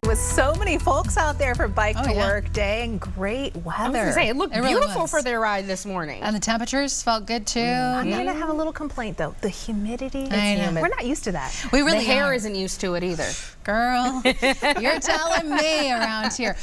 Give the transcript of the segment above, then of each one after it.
With so many folks out there for Bike to Work Day and great weather. I was gonna say, it looked beautiful for their ride this morning. And the temperatures felt good too. I'm going to have a little complaint though. The humidity. We're not used to that. We really The hair isn't used to it either. Girl, you're telling me around here.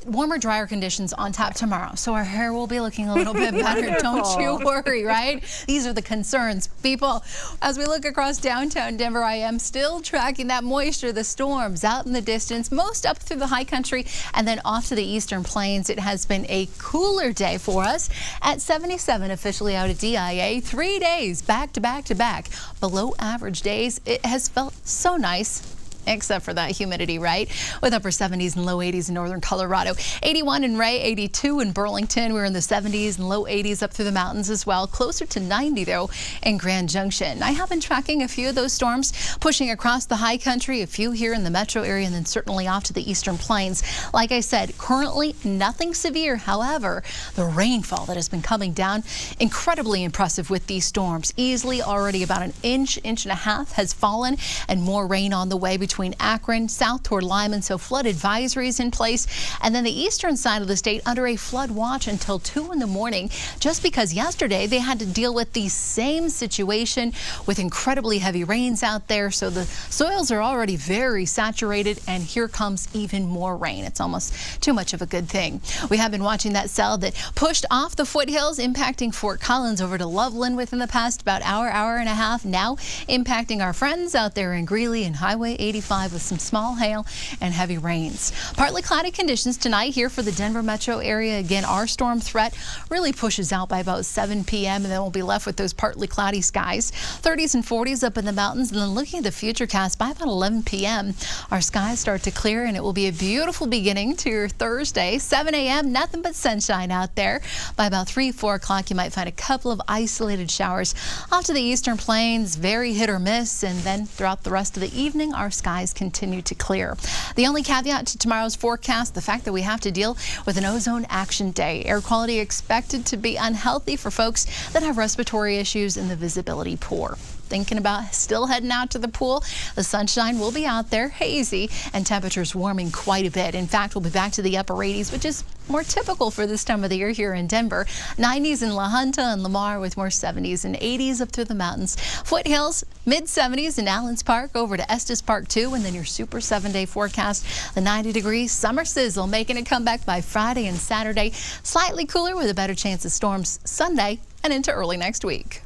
Warmer, drier conditions on tap tomorrow, so our hair will be looking a little bit better. Don't you worry, right? These are the concerns, people. As we look across downtown Denver, I am still tracking that moisture, the storms out in the distance, most up through the high country and then off to the eastern plains. It has been a cooler day for us at 77 officially out at DIA. 3 days back to back to back below average days. It has felt so nice. Except for that humidity, right? With upper 70s and low 80s in northern Colorado. 81 in Ray, 82 in Burlington. We're in the 70s and low 80s up through the mountains as well. Closer to 90, though, in Grand Junction. I have been tracking a few of those storms pushing across the high country, a few here in the metro area, and then certainly off to the eastern plains. Like I said, currently nothing severe. However, the rainfall that has been coming down, incredibly impressive with these storms. Easily already about an inch, inch and a half has fallen, and more rain on the way between Akron, south toward Lyman, so flood advisories in place. And then the eastern side of the state under a flood watch until 2 in the morning, just because yesterday they had to deal with the same situation with incredibly heavy rains out there. So the soils are already very saturated, and here comes even more rain. It's almost too much of a good thing. We have been watching that cell that pushed off the foothills, impacting Fort Collins over to Loveland within the past about hour and a half, now impacting our friends out there in Greeley and Highway 85 with some small hail and heavy rains. Partly cloudy conditions tonight here for the Denver metro area. Again, our storm threat really pushes out by about 7 p.m. and then we'll be left with those partly cloudy skies. 30s and 40s up in the mountains, and then looking at the futurecast by about 11 p.m. our skies start to clear, and it will be a beautiful beginning to your Thursday. 7 a.m. nothing but sunshine out there. By about 4 o'clock you might find a couple of isolated showers off to the eastern plains, very hit or miss, and then throughout the rest of the evening our skies continue to clear. The only caveat to tomorrow's forecast, the fact that we have to deal with an ozone action day. Air quality expected to be unhealthy for folks that have respiratory issues and the visibility poor. Thinking about still heading out to the pool, the sunshine will be out there, hazy, and temperatures warming quite a bit. In fact, we'll be back to the upper 80s, which is more typical for this time of the year here in Denver. 90s in La Junta and Lamar, with more 70s and 80s up through the mountains. Foothills, mid-70s in Allens Park over to Estes Park too, and then your super 7-day forecast. The 90-degree summer sizzle making a comeback by Friday and Saturday. Slightly cooler with a better chance of storms Sunday and into early next week.